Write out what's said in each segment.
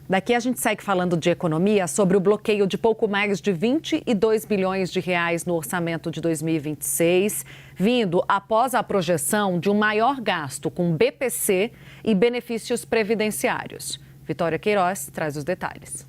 Daqui a gente segue falando de economia sobre o bloqueio de pouco mais de 22 bilhões de reais no orçamento de 2026, vindo após a projeção de um maior gasto com BPC e benefícios previdenciários. Vitória Queiroz traz os detalhes.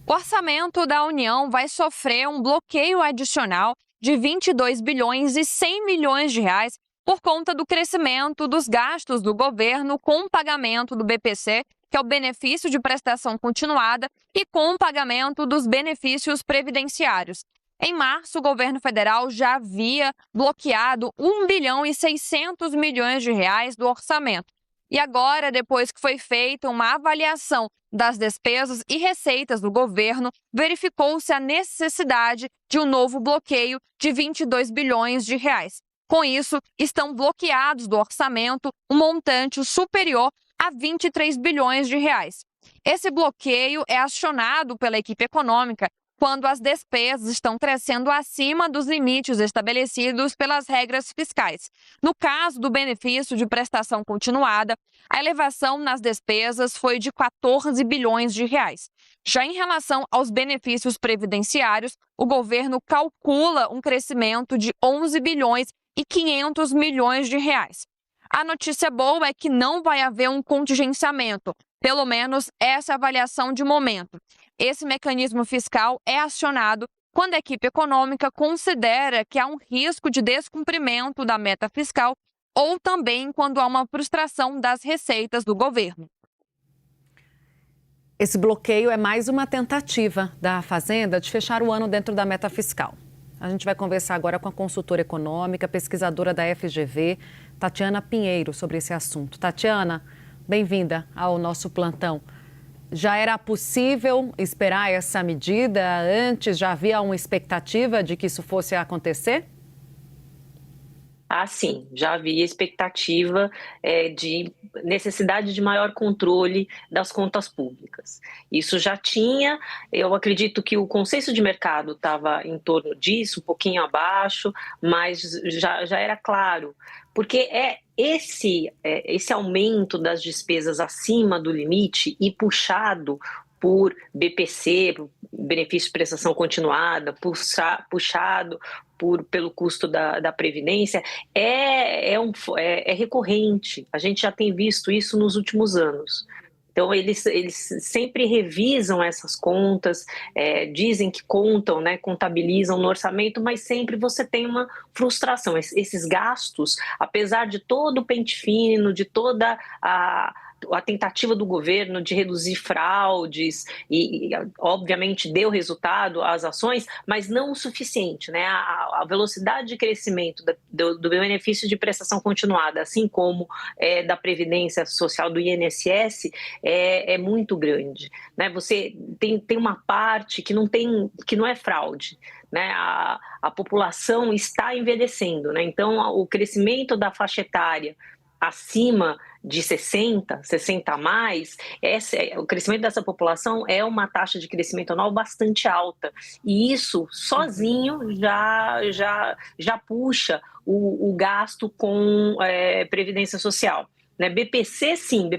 O orçamento da União vai sofrer um bloqueio adicional de 22 bilhões e 100 milhões de reais por conta do crescimento dos gastos do governo com o pagamento do BPC, que é o benefício de prestação continuada, e com o pagamento dos benefícios previdenciários. Em março, o governo federal já havia bloqueado 1 bilhão e 600 milhões de reais do orçamento. E agora, depois que foi feita uma avaliação das despesas e receitas do governo, verificou-se a necessidade de um novo bloqueio de 22 bilhões de reais. Com isso, estão bloqueados do orçamento um montante superior a 23 bilhões de reais. Esse bloqueio é acionado pela equipe econômica quando as despesas estão crescendo acima dos limites estabelecidos pelas regras fiscais. No caso do benefício de prestação continuada, a elevação nas despesas foi de 14 bilhões de reais. Já em relação aos benefícios previdenciários, o governo calcula um crescimento de 11 bilhões e 500 milhões de reais. A notícia boa é que não vai haver um contingenciamento, pelo menos essa é a avaliação de momento. Esse mecanismo fiscal é acionado quando a equipe econômica considera que há um risco de descumprimento da meta fiscal ou também quando há uma frustração das receitas do governo. Esse bloqueio é mais uma tentativa da Fazenda de fechar o ano dentro da meta fiscal. A gente vai conversar agora com a consultora econômica, pesquisadora da FGV, Tatiana Pinheiro, sobre esse assunto. Tatiana, bem-vinda ao nosso plantão. Já era possível esperar essa medida antes? Já havia uma expectativa de que isso fosse acontecer? Sim, já havia expectativa de necessidade de maior controle das contas públicas. Isso já tinha, eu acredito que o consenso de mercado estava em torno disso, um pouquinho abaixo, mas já era claro, porque esse aumento das despesas acima do limite e puxado por BPC, benefício de prestação continuada, puxado pelo custo da Previdência, é recorrente. A gente já tem visto isso nos últimos anos. Então, eles sempre revisam essas contas, dizem que contam, né, contabilizam no orçamento, mas sempre você tem uma frustração. Esses gastos, apesar de todo o pente fino, de toda a tentativa do governo de reduzir fraudes e obviamente deu resultado às ações, mas não o suficiente, né? A velocidade de crescimento do benefício de prestação continuada, assim como da Previdência Social do INSS, é muito grande, né? Você tem uma parte que não é fraude, né? A população está envelhecendo, né? Então o crescimento da faixa etária acima de 60 a mais, o crescimento dessa população é uma taxa de crescimento anual bastante alta. E isso, sozinho, já puxa o gasto com Previdência Social. Né? BPC, sim,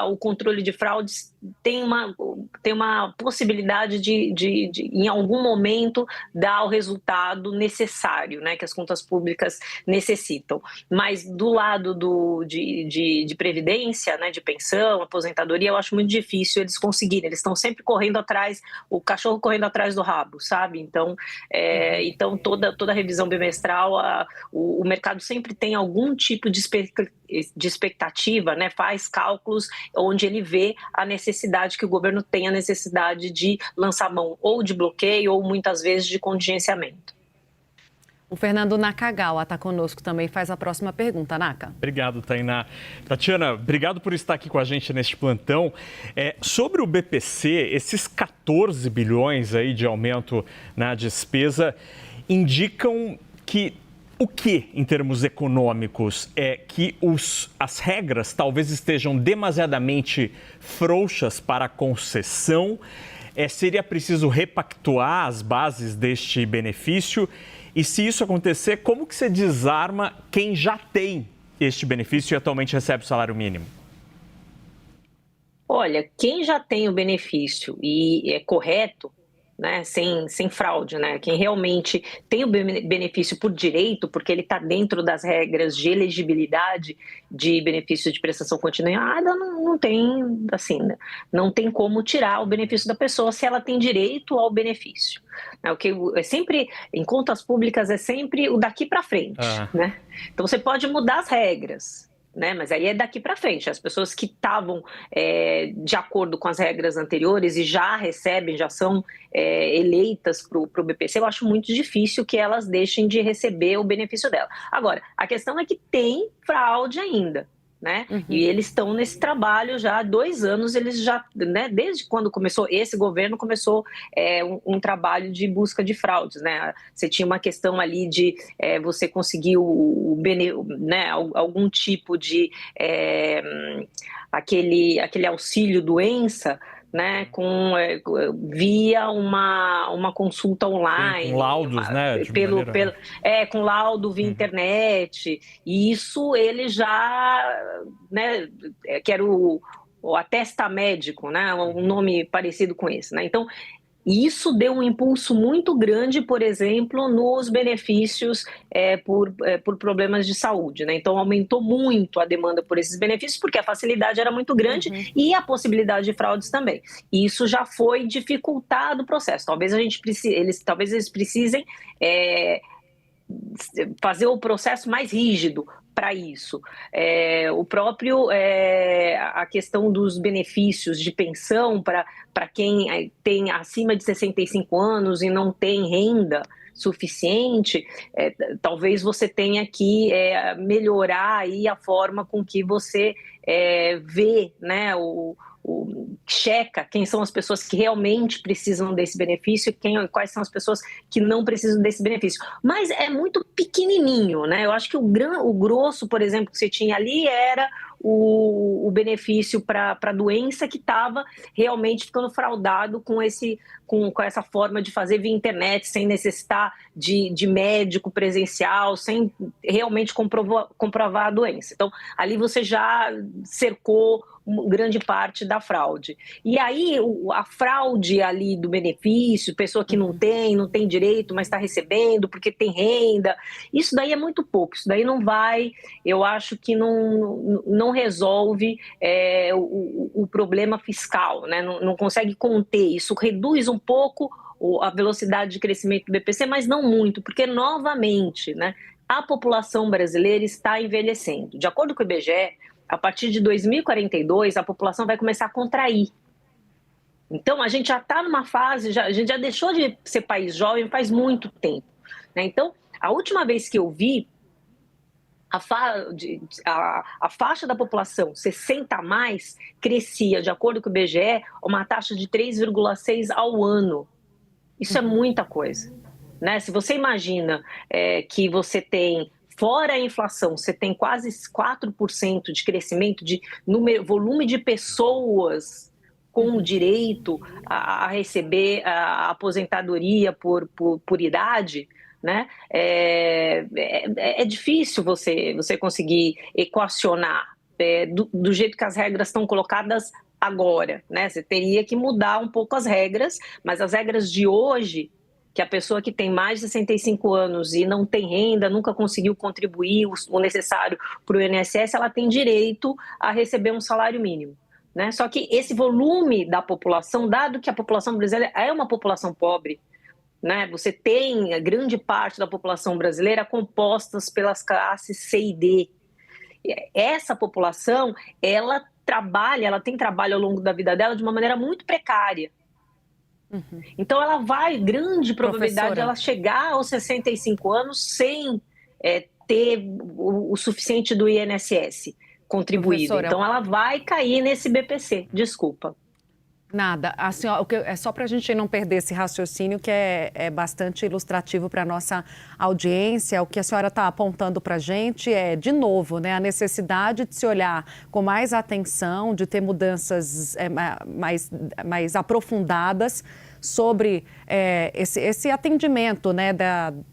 o controle de fraudes tem uma possibilidade de em algum momento, dar o resultado necessário, né, que as contas públicas necessitam. Mas do lado de previdência, né, de pensão, aposentadoria, eu acho muito difícil eles conseguirem. Eles estão sempre correndo atrás, o cachorro correndo atrás do rabo, sabe? Então toda revisão bimestral, o mercado sempre tem algum tipo de expectativa, né, faz cálculos onde ele vê a necessidade que o governo tem a necessidade de lançar mão ou de bloqueio ou muitas vezes de contingenciamento. O Fernando Nakagawa está conosco também, faz a próxima pergunta, Naka. Obrigado, Tainá. Tatiana, obrigado por estar aqui com a gente neste plantão. Sobre o BPC, esses 14 bilhões aí de aumento na despesa indicam que o que, em termos econômicos, é que as regras talvez estejam demasiadamente frouxas para a concessão? Seria preciso repactuar as bases deste benefício? E se isso acontecer, como que você desarma quem já tem este benefício e atualmente recebe o salário mínimo? Olha, quem já tem o benefício e é correto, né, sem fraude, né, quem realmente tem o benefício por direito, porque ele está dentro das regras de elegibilidade de benefício de prestação continuada, não tem, assim, né, não tem como tirar o benefício da pessoa se ela tem direito ao benefício. O que é sempre, em contas públicas, é sempre o daqui para frente, né? Então você pode mudar as regras, né? Mas aí é daqui para frente. As pessoas que estavam de acordo com as regras anteriores e já recebem, já são eleitas para o BPC, eu acho muito difícil que elas deixem de receber o benefício dela. Agora, a questão é que tem fraude ainda. Né? E eles estão nesse trabalho já há 2 anos, eles já, né, desde quando começou, esse governo começou um trabalho de busca de fraudes, né? Você tinha uma questão ali de você conseguir né, algum tipo de aquele auxílio doença, né, via uma consulta online. Sim, com laudos, né? Com laudo via internet. E isso ele já, né, que era o Atesta Médico, né, um nome parecido com esse, né? Então, isso deu um impulso muito grande, por exemplo, nos benefícios por problemas de saúde, né? Então, aumentou muito a demanda por esses benefícios, porque a facilidade era muito grande e a possibilidade de fraudes também. E isso já foi dificultado o processo. Talvez eles precisem fazer o processo mais rígido para isso. A questão dos benefícios de pensão para quem tem acima de 65 anos e não tem renda suficiente, talvez você tenha que melhorar aí a forma com que você vê, né, checa quem são as pessoas que realmente precisam desse benefício e quais são as pessoas que não precisam desse benefício. Mas é muito pequenininho, né? Eu acho que o grosso, por exemplo, que você tinha ali era o benefício para a doença que estava realmente ficando fraudado com essa forma de fazer via internet, sem necessitar de médico presencial, sem realmente comprovar a doença. Então, ali você já cercou grande parte da fraude. E aí, a fraude ali do benefício, pessoa que não tem direito, mas está recebendo porque tem renda, isso daí é muito pouco, isso daí não vai, eu acho que não resolve o problema fiscal, né? Não consegue conter, isso reduz um pouco a velocidade de crescimento do BPC, mas não muito, porque, novamente, né, a população brasileira está envelhecendo. De acordo com o IBGE, a partir de 2042, a população vai começar a contrair. Então, a gente já está numa fase, a gente já deixou de ser país jovem faz muito tempo, né? Então, a última vez que eu vi, a faixa da população 60 a mais crescia, de acordo com o IBGE, uma taxa de 3,6 ao ano. Isso é muita coisa, né? Se você imagina que você tem, fora a inflação, você tem quase 4% de crescimento de volume de pessoas com direito a receber a aposentadoria por idade, né? É difícil você conseguir equacionar do jeito que as regras estão colocadas agora, né? Você teria que mudar um pouco as regras, mas as regras de hoje, que a pessoa que tem mais de 65 anos e não tem renda, nunca conseguiu contribuir o necessário para o INSS, ela tem direito a receber um salário mínimo, né? Só que esse volume da população, dado que a população brasileira é uma população pobre, né? Você tem a grande parte da população brasileira compostas pelas classes C e D. Essa população, ela tem trabalho ao longo da vida dela de uma maneira muito precária. Então, ela vai, grande probabilidade, ela chegar aos 65 anos sem ter o suficiente do INSS contribuído. Professora, então, ela vai cair nesse BPC. Desculpa. Nada. Assim, é só para a gente não perder esse raciocínio que é bastante ilustrativo para a nossa audiência. O que a senhora está apontando para a gente é, de novo, né, a necessidade de se olhar com mais atenção, de ter mudanças mais aprofundadas sobre esse atendimento, né,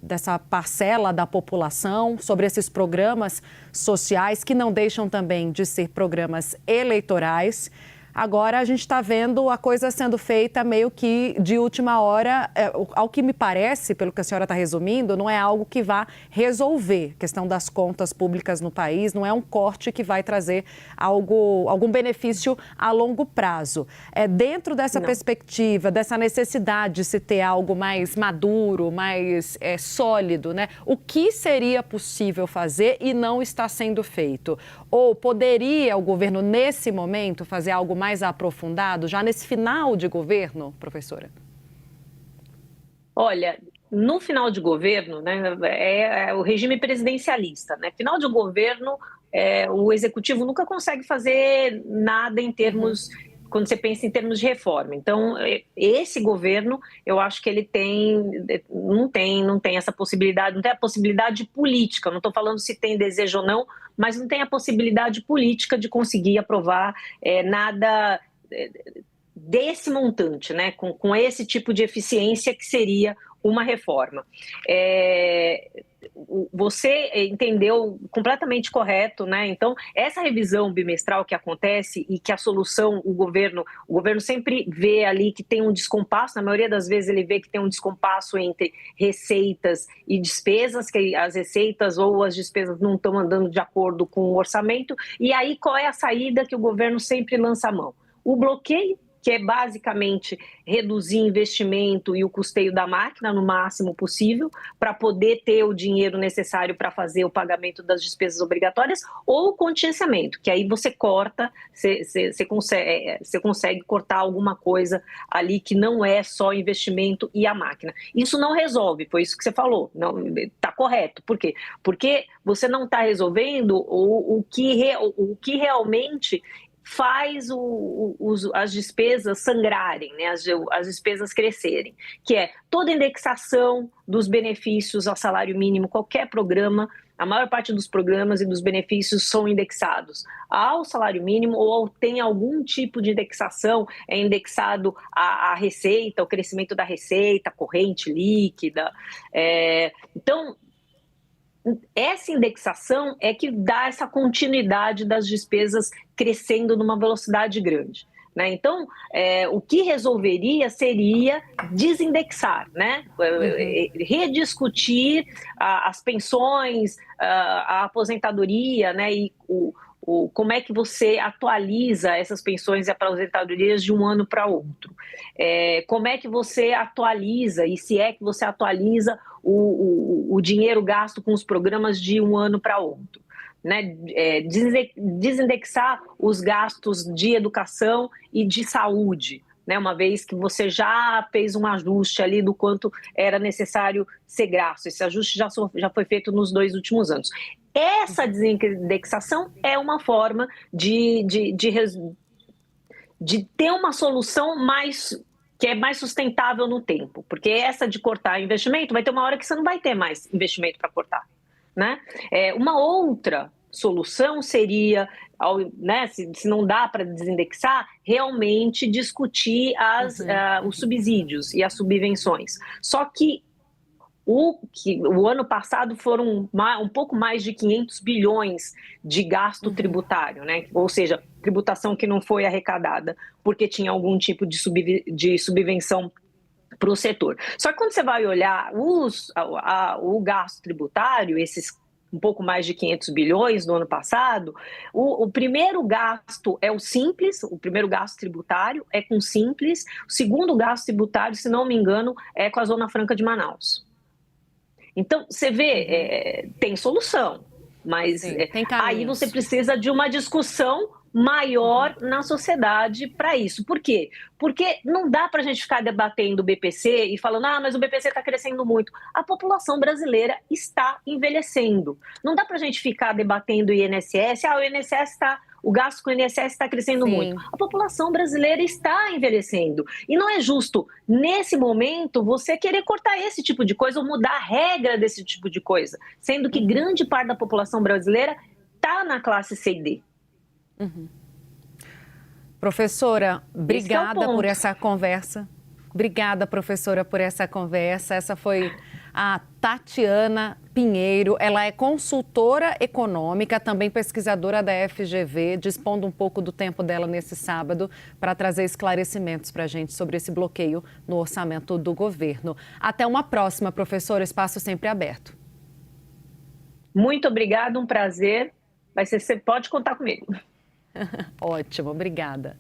dessa parcela da população, sobre esses programas sociais que não deixam também de ser programas eleitorais. Agora a gente está vendo a coisa sendo feita meio que de última hora. Ao que me parece, pelo que a senhora está resumindo, não é algo que vá resolver a questão das contas públicas no país, não é um corte que vai trazer algum benefício a longo prazo. Dentro dessa perspectiva, dessa necessidade de se ter algo mais maduro, mais sólido, né? O que seria possível fazer e não está sendo feito? Ou poderia o governo, nesse momento, fazer algo mais aprofundado, já nesse final de governo, professora? Olha, no final de governo, né, é o regime presidencialista, né? Final de governo, o executivo nunca consegue fazer nada em termos, quando você pensa em termos de reforma. Então, esse governo, eu acho que ele não tem essa possibilidade, não tem a possibilidade política, não estou falando se tem desejo ou não, mas não tem a possibilidade política de conseguir aprovar nada desse montante, né, com esse tipo de eficiência que seria uma reforma. Você entendeu completamente correto, né? Então, essa revisão bimestral que acontece e que a solução, o governo sempre vê ali que tem um descompasso, na maioria das vezes ele vê que tem um descompasso entre receitas e despesas, que as receitas ou as despesas não estão andando de acordo com o orçamento, e aí qual é a saída que o governo sempre lança a mão? O bloqueio, que é basicamente reduzir investimento e o custeio da máquina no máximo possível, para poder ter o dinheiro necessário para fazer o pagamento das despesas obrigatórias, ou o contingenciamento, que aí você corta, você consegue cortar alguma coisa ali que não é só investimento e a máquina. Isso não resolve, foi isso que você falou, está correto. Por quê? Porque você não está resolvendo o que realmente faz as despesas sangrarem, né? As despesas crescerem, que é toda indexação dos benefícios ao salário mínimo, qualquer programa, a maior parte dos programas e dos benefícios são indexados ao salário mínimo ou tem algum tipo de indexação, é indexado à receita, ao crescimento da receita, corrente líquida. Então, essa indexação é que dá essa continuidade das despesas crescendo numa velocidade grande, né? Então, o que resolveria seria desindexar, né? Rediscutir as pensões, a aposentadoria, né? E como é que você atualiza essas pensões e aposentadorias de um ano para outro? Como é que você atualiza, e se é que você atualiza o dinheiro gasto com os programas de um ano para outro? Né? Desindexar os gastos de educação e de saúde, né? Uma vez que você já fez um ajuste ali do quanto era necessário ser gasto. Esse ajuste já foi feito nos 2 últimos anos. Essa desindexação é uma forma de ter uma solução que é mais sustentável no tempo, porque essa de cortar investimento, vai ter uma hora que você não vai ter mais investimento para cortar, né? Uma outra solução seria, né, se não dá para desindexar, realmente discutir os subsídios e as subvenções. Só que o ano passado foram um pouco mais de 500 bilhões de gasto tributário, né? Ou seja, tributação que não foi arrecadada porque tinha algum tipo de subvenção para o setor. Só que quando você vai olhar o gasto tributário, esses um pouco mais de 500 bilhões no ano passado, o primeiro gasto é o Simples, o primeiro gasto tributário é com Simples, o segundo gasto tributário, se não me engano, é com a Zona Franca de Manaus. Então, você vê, tem solução, mas aí você precisa de uma discussão maior na sociedade para isso. Por quê? Porque não dá para a gente ficar debatendo o BPC e falando, mas o BPC está crescendo muito. A população brasileira está envelhecendo. Não dá para a gente ficar debatendo o INSS, o gasto com o INSS está crescendo muito. A população brasileira está envelhecendo. E não é justo, nesse momento, você querer cortar esse tipo de coisa ou mudar a regra desse tipo de coisa, sendo que grande parte da população brasileira está na classe C e D. Professora, obrigada por essa conversa. Obrigada, professora, por essa conversa. Essa foi a Tatiana Pinheiro. Ela é consultora econômica, também pesquisadora da FGV, dispondo um pouco do tempo dela nesse sábado para trazer esclarecimentos para a gente sobre esse bloqueio no orçamento do governo. Até uma próxima, professora. Espaço sempre aberto. Muito obrigada, um prazer. Você pode contar comigo. Ótimo, obrigada.